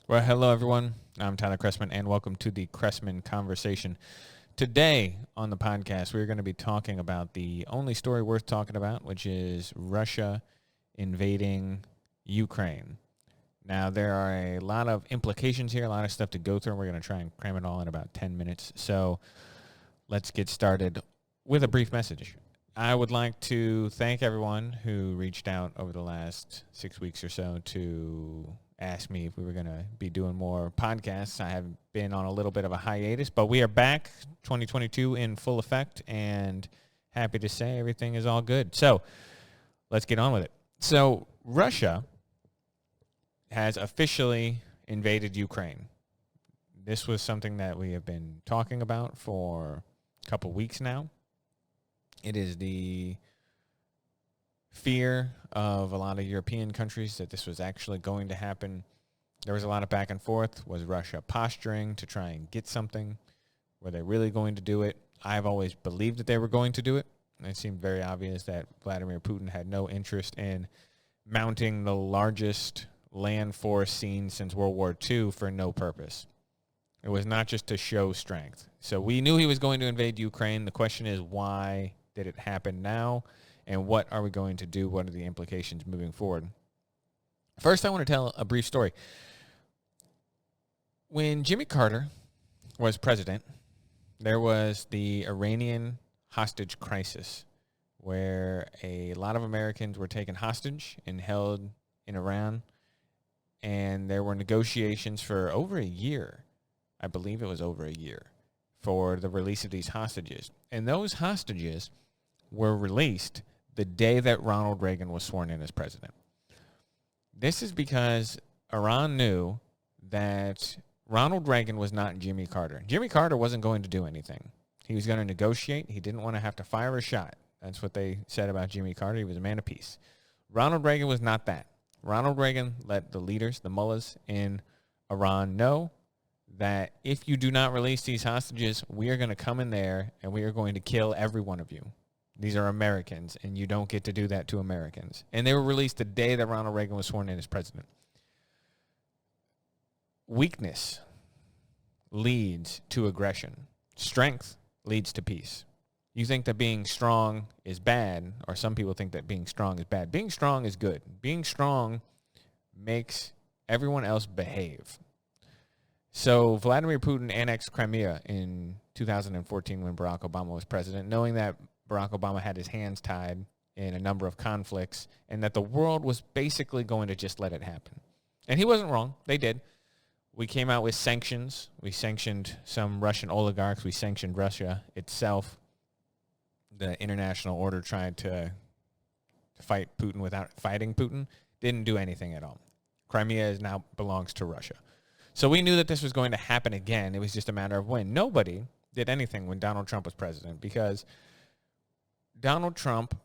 Well, hello, everyone. I'm Tyler Chrestman, and welcome to the Chrestman Conversation. Today on the podcast, we're going to be talking about the only story worth talking about, which is Russia invading Ukraine. Now, there are a lot of implications here, a lot of stuff to go through, and we're going to try and cram it all in about 10 minutes. So let's get started with a brief message. I would like to thank everyone who reached out over the last 6 weeks or so to ask me if we were going to be doing more podcasts. I have been on a little bit of a hiatus, but we are back, 2022 in full effect, and happy to say everything is all good. So let's get on with it. So Russia has officially invaded Ukraine. This was something that we have been talking about for a couple weeks now. It is the fear of a lot of European countries that this was actually going to happen. There was a lot of back and forth. Was Russia posturing to try and get something? Were they really going to do it? I've always believed that they were going to do it. And it seemed very obvious that Vladimir Putin had no interest in mounting the largest land force seen since World War II for no purpose. It was not just to show strength. So we knew he was going to invade Ukraine. The question is, why did it happen now? And what are we going to do? What are the implications moving forward? First, I want to tell a brief story. When Jimmy Carter was president, there was the Iranian hostage crisis, where a lot of Americans were taken hostage and held in Iran. And there were negotiations for over a year. I believe it was over a year for the release of these hostages. And those hostages were released the day that Ronald Reagan was sworn in as president. This is because Iran knew that Ronald Reagan was not Jimmy Carter. Jimmy Carter wasn't going to do anything. He was going to negotiate. He didn't want to have to fire a shot. That's what they said about Jimmy Carter. He was a man of peace. Ronald Reagan was not that. Ronald Reagan let the leaders, the mullahs in Iran, know that if you do not release these hostages, we are going to come in there and we are going to kill every one of you. These are Americans, and you don't get to do that to Americans. And they were released the day that Ronald Reagan was sworn in as president. Weakness leads to aggression. Strength leads to peace. You think that being strong is bad, or some people think that being strong is bad. Being strong is good. Being strong makes everyone else behave. So Vladimir Putin annexed Crimea in 2014 when Barack Obama was president, knowing that Barack Obama had his hands tied in a number of conflicts and that the world was basically going to just let it happen. And he wasn't wrong. They did. We came out with sanctions. We sanctioned some Russian oligarchs. We sanctioned Russia itself. The international order tried to fight Putin without fighting Putin. Didn't do anything at all. Crimea now belongs to Russia. So we knew that this was going to happen again. It was just a matter of when. Nobody did anything when Donald Trump was president because Donald Trump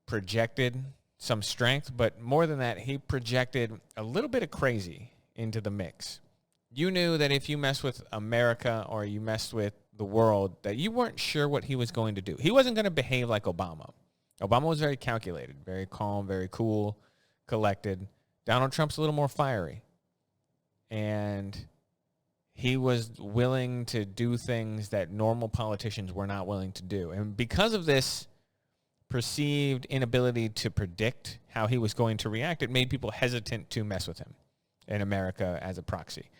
projected some strength, but more than that, he projected a little bit of crazy into the mix. You knew that if you messed with America or you messed with the world, that you weren't sure what he was going to do. He wasn't going to behave like Obama. Obama was very calculated, very calm, very cool, collected. Donald Trump's a little more fiery. And he was willing to do things that normal politicians were not willing to do. And because of this perceived inability to predict how he was going to react, it made people hesitant to mess with him in America as a proxy.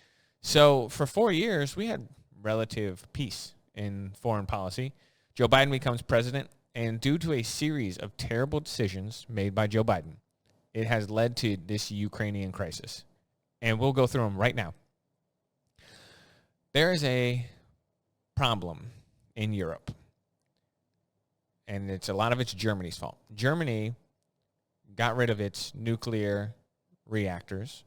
So for 4 years, we had relative peace in foreign policy. Joe Biden becomes president, and due to a series of terrible decisions made by Joe Biden, it has led to this Ukrainian crisis. And we'll go through them right now. There is a problem in Europe, and a lot of it's Germany's fault. Germany got rid of its nuclear reactors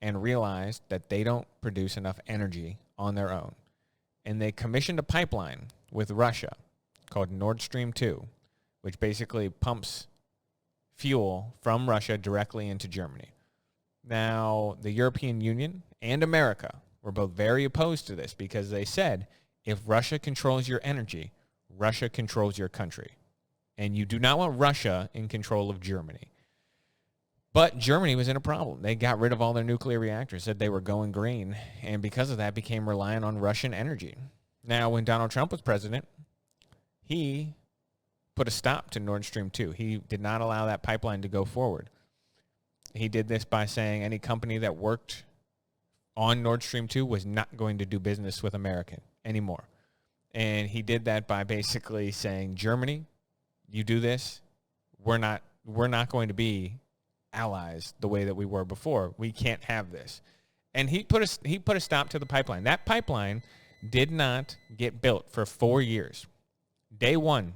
and realized that they don't produce enough energy on their own. And they commissioned a pipeline with Russia called Nord Stream 2, which basically pumps fuel from Russia directly into Germany. Now, the European Union and America were both very opposed to this because they said, if Russia controls your energy, Russia controls your country. And you do not want Russia in control of Germany. But Germany was in a problem. They got rid of all their nuclear reactors, said they were going green, and because of that became reliant on Russian energy. Now, when Donald Trump was president, he put a stop to Nord Stream 2. He did not allow that pipeline to go forward. He did this by saying any company that worked on Nord Stream 2 was not going to do business with America anymore. And he did that by basically saying, Germany, you do this, we're not going to be allies the way that we were before. We can't have this. And he put a stop to the pipeline. That pipeline did not get built for 4 years. Day one,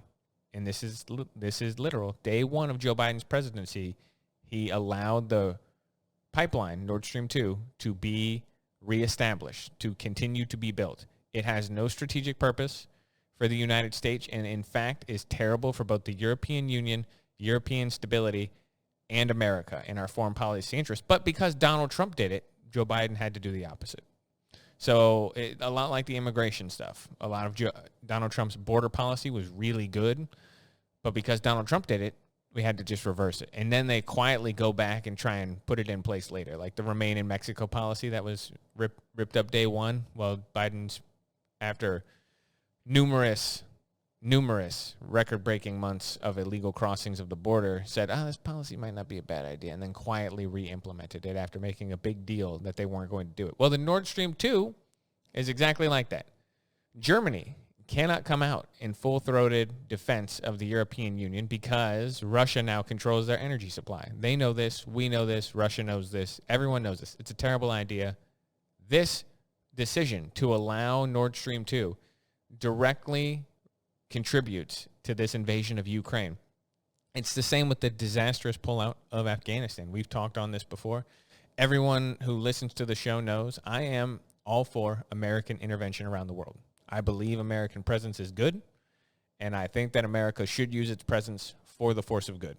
and this is literal, day one of Joe Biden's presidency, he allowed the pipeline, Nord Stream 2, to be reestablished, to continue to be built. It has no strategic purpose for the United States, and in fact is terrible for both the European Union, European stability, and America and our foreign policy interests. But because Donald Trump did it, Joe Biden had to do the opposite. So a lot like the immigration stuff. A lot of Donald Trump's border policy was really good, but because Donald Trump did it, we had to just reverse it. And then they quietly go back and try and put it in place later, like the Remain in Mexico policy that was ripped up day one. Well, Biden's, after numerous record-breaking months of illegal crossings of the border, said, this policy might not be a bad idea, and then quietly re-implemented it after making a big deal that they weren't going to do it. Well, the Nord Stream 2 is exactly like that. Germany cannot come out in full-throated defense of the European Union because Russia now controls their energy supply. They know this. We know this. Russia knows this. Everyone knows this. It's a terrible idea. This decision to allow Nord Stream 2 directly contributes to this invasion of Ukraine. It's the same with the disastrous pullout of Afghanistan. We've talked on this before. Everyone who listens to the show knows I am all for American intervention around the world. I believe American presence is good, and I think that America should use its presence for the force of good.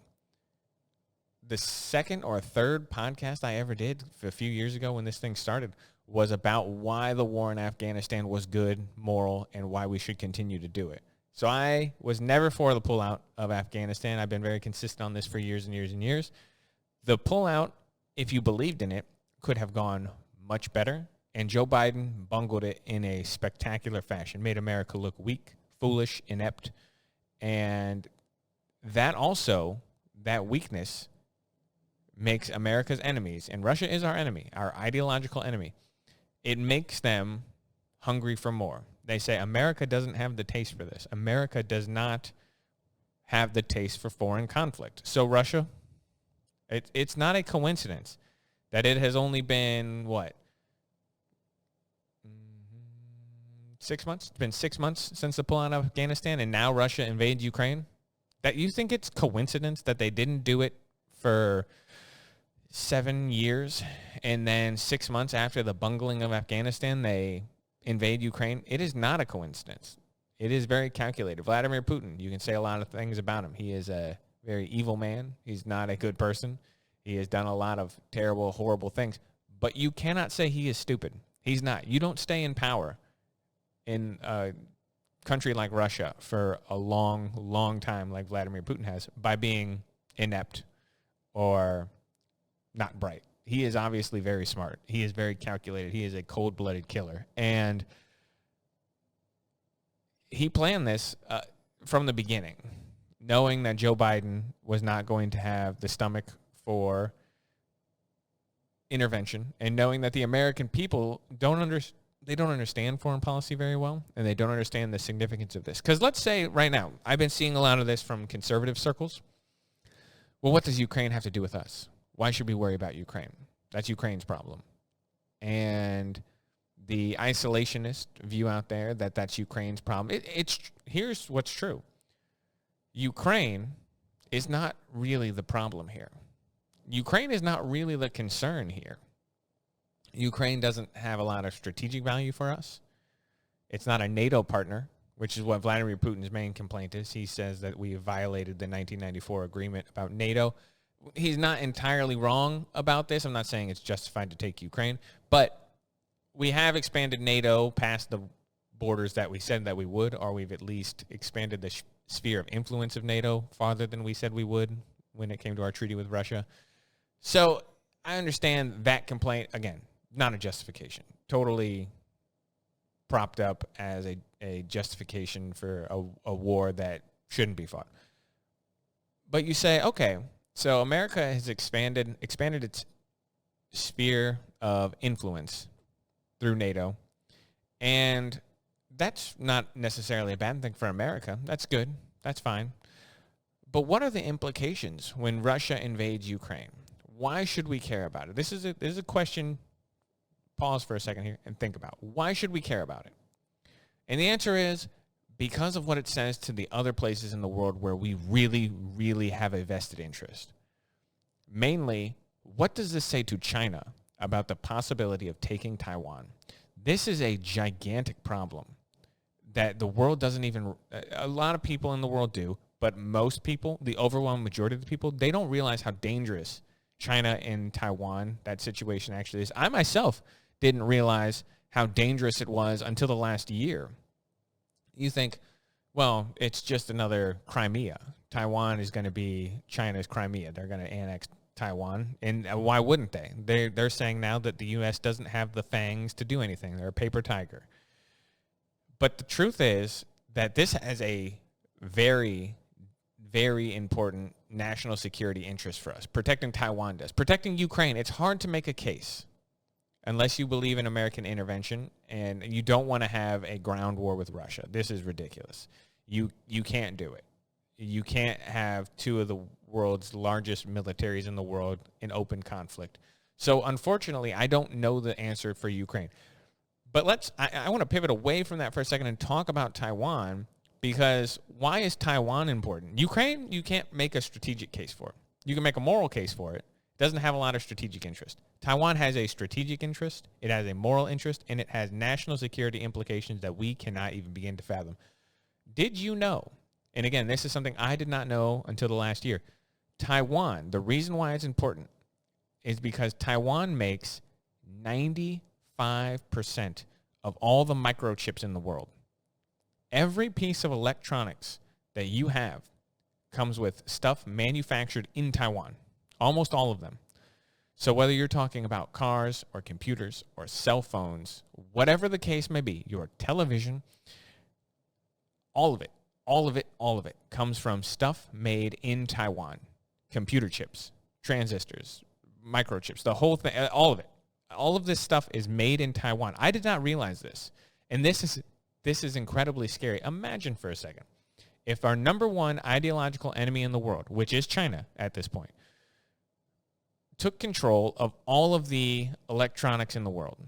The second or third podcast I ever did a few years ago when this thing started was about why the war in Afghanistan was good, moral, and why we should continue to do it. So I was never for the pullout of Afghanistan. I've been very consistent on this for years and years and years. The pullout, if you believed in it, could have gone much better. And Joe Biden bungled it in a spectacular fashion, made America look weak, foolish, inept. And that weakness makes America's enemies, and Russia is our enemy, our ideological enemy. It makes them hungry for more. They say America doesn't have the taste for this. America does not have the taste for foreign conflict. So Russia, it's not a coincidence that it has only been, 6 months? It's been 6 months since the pullout of Afghanistan, and now Russia invades Ukraine? That you think it's coincidence that they didn't do it for 7 years, and then 6 months after the bungling of Afghanistan, they invade Ukraine? It is not a coincidence. It is very calculated. Vladimir Putin, you can say a lot of things about him. He is a very evil man. He's not a good person. He has done a lot of terrible, horrible things. But you cannot say he is stupid. He's not. You don't stay in power in a country like Russia for a long, long time like Vladimir Putin has by being inept or not bright. He is obviously very smart. He is very calculated. He is a cold-blooded killer. And he planned this from the beginning, knowing that Joe Biden was not going to have the stomach for intervention, and knowing that the American people don't understand foreign policy very well, and they don't understand the significance of this. Because let's say right now, I've been seeing a lot of this from conservative circles. Well, what does Ukraine have to do with us? Why should we worry about Ukraine? That's Ukraine's problem. And the isolationist view out there that that's Ukraine's problem. Here's what's true. Ukraine is not really the problem here. Ukraine is not really the concern here. Ukraine doesn't have a lot of strategic value for us. It's not a NATO partner, which is what Vladimir Putin's main complaint is. He says that we have violated the 1994 agreement about NATO. He's not entirely wrong about this. I'm not saying it's justified to take Ukraine, but we have expanded NATO past the borders that we said that we would, or we've at least expanded the sphere of influence of NATO farther than we said we would when it came to our treaty with Russia. So I understand that complaint. Again, not a justification. Totally propped up as a justification for a war that shouldn't be fought. But you say, okay, so America has expanded its sphere of influence through NATO, and that's not necessarily a bad thing for America. That's good. That's fine. But what are the implications when Russia invades Ukraine? Why should we care about it? This is a question. Pause for a second here and think about, why should we care about it? And the answer is because of what it says to the other places in the world where we really, really have a vested interest. Mainly, what does this say to China about the possibility of taking Taiwan? This is a gigantic problem that the world doesn't even, a lot of people in the world do, but most people, the overwhelming majority of the people, they don't realize how dangerous China and Taiwan, that situation actually is. I myself didn't realize how dangerous it was until the last year. You think, well, it's just another Crimea. Taiwan is going to be China's Crimea. They're going to annex Taiwan. And why wouldn't they? They're saying now that the U.S. doesn't have the fangs to do anything. They're a paper tiger. But the truth is that this has a very, very important national security interest for us. Protecting Taiwan does. Protecting Ukraine, it's hard to make a case unless you believe in American intervention and you don't want to have a ground war with Russia. This is ridiculous. You can't do it. You can't have two of the world's largest militaries in the world in open conflict. So unfortunately, I don't know the answer for Ukraine. But I want to pivot away from that for a second and talk about Taiwan, because why is Taiwan important? Ukraine, you can't make a strategic case for it. You can make a moral case for it. It doesn't have a lot of strategic interest. Taiwan has a strategic interest, it has a moral interest, and it has national security implications that we cannot even begin to fathom. Did you know, and again, this is something I did not know until the last year, Taiwan, the reason why it's important is because Taiwan makes 95% of all the microchips in the world. Every piece of electronics that you have comes with stuff manufactured in Taiwan, almost all of them. So whether you're talking about cars or computers or cell phones, whatever the case may be, your television, all of it comes from stuff made in Taiwan. Computer chips, transistors, microchips, the whole thing, all of it. All of this stuff is made in Taiwan. I did not realize this. And this is incredibly scary. Imagine for a second, if our number one ideological enemy in the world, which is China at this point, took control of all of the electronics in the world.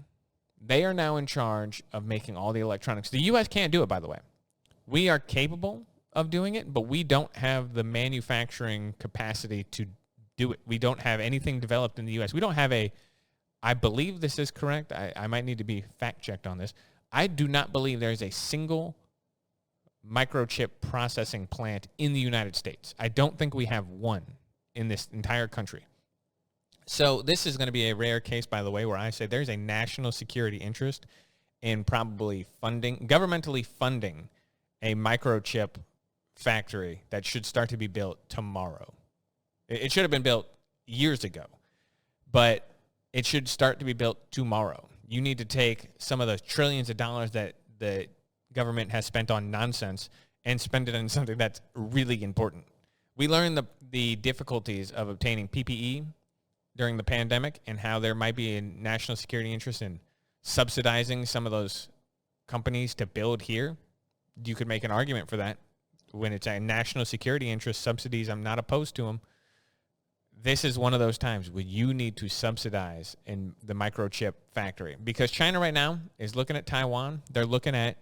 They are now in charge of making all the electronics. The U.S. can't do it, by the way. We are capable of doing it, but we don't have the manufacturing capacity to do it. We don't have anything developed in the U.S. We don't have I believe this is correct. I might need to be fact-checked on this. I do not believe there is a single microchip processing plant in the United States. I don't think we have one in this entire country. So this is going to be a rare case, by the way, where I say there's a national security interest in probably governmentally funding a microchip factory that should start to be built tomorrow. It should have been built years ago, but it should start to be built tomorrow. You need to take some of the trillions of dollars that the government has spent on nonsense and spend it on something that's really important. We learned the difficulties of obtaining PPE during the pandemic and how there might be a national security interest in subsidizing some of those companies to build here. You could make an argument for that. When it's a national security interest, subsidies, I'm not opposed to them. This is one of those times where you need to subsidize in the microchip factory, because China right now is looking at Taiwan. They're looking at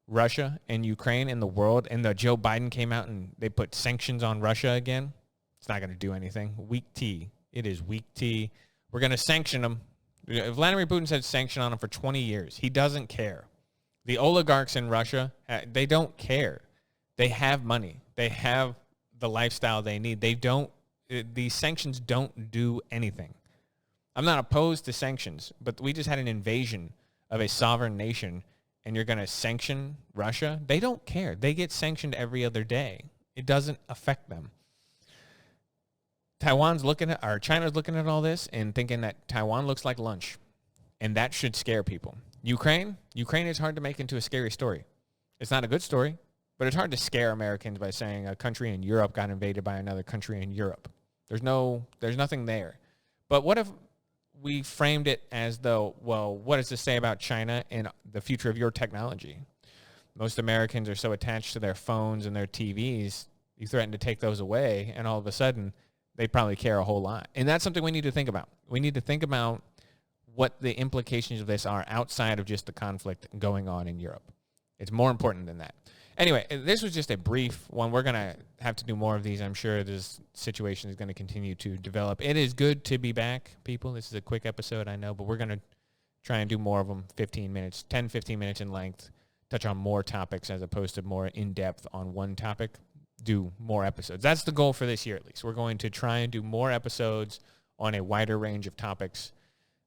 Russia and Ukraine in the world, and Joe Biden came out and they put sanctions on Russia again. It's not going to do anything. Weak tea. It is weak tea. We're going to sanction them. Vladimir Putin said sanction on them for 20 years. He doesn't care. The oligarchs in Russia, they don't care. They have money. They have the lifestyle they need. These sanctions don't do anything. I'm not opposed to sanctions, but we just had an invasion of a sovereign nation, and you're going to sanction Russia? They don't care. They get sanctioned every other day. It doesn't affect them. China's looking at all this and thinking that Taiwan looks like lunch, and that should scare people. Ukraine is hard to make into a scary story. It's not a good story, but it's hard to scare Americans by saying a country in Europe got invaded by another country in Europe. There's nothing there. But what if we framed it as though, well, what does this say about China and the future of your technology? Most Americans are so attached to their phones and their TVs, you threaten to take those away, and all of a sudden, they probably care a whole lot. And that's something we need to think about. We need to think about what the implications of this are outside of just the conflict going on in Europe. It's more important than that. Anyway, this was just a brief one. We're going to have to do more of these. I'm sure this situation is going to continue to develop. It is good to be back, people. This is a quick episode, I know, but we're going to try and do more of them, 15 minutes, 10, 15 minutes in length, touch on more topics as opposed to more in-depth on one topic, do more episodes. That's the goal for this year, at least. We're going to try and do more episodes on a wider range of topics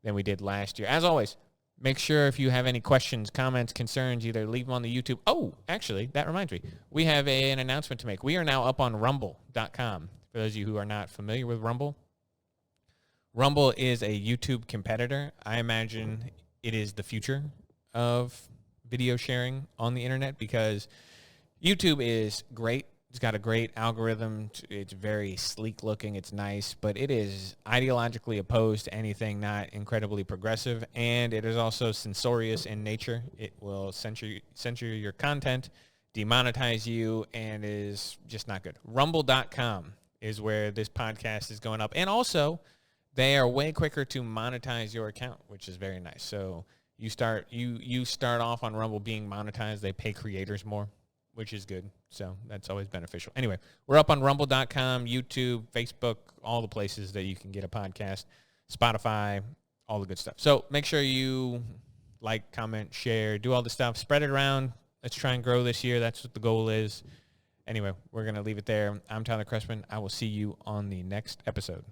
than we did last year. As always, make sure if you have any questions, comments, concerns, either leave them on the YouTube. Oh, actually, that reminds me. We have an announcement to make. We are now up on rumble.com. For those of you who are not familiar with Rumble, Rumble is a YouTube competitor. I imagine it is the future of video sharing on the internet because YouTube is great. It's got a great algorithm. It's very sleek looking. It's nice, but it is ideologically opposed to anything not incredibly progressive, and it is also censorious in nature. It will censor your content, demonetize you, and is just not good. Rumble.com is where this podcast is going up, and also they are way quicker to monetize your account, which is very nice. So you start off on Rumble being monetized. They pay creators more, which is good. So that's always beneficial. Anyway, we're up on rumble.com, YouTube, Facebook, all the places that you can get a podcast, Spotify, all the good stuff. So make sure you like, comment, share, do all the stuff, spread it around. Let's try and grow this year. That's what the goal is. Anyway, we're going to leave it there. I'm Tyler Chrestman. I will see you on the next episode.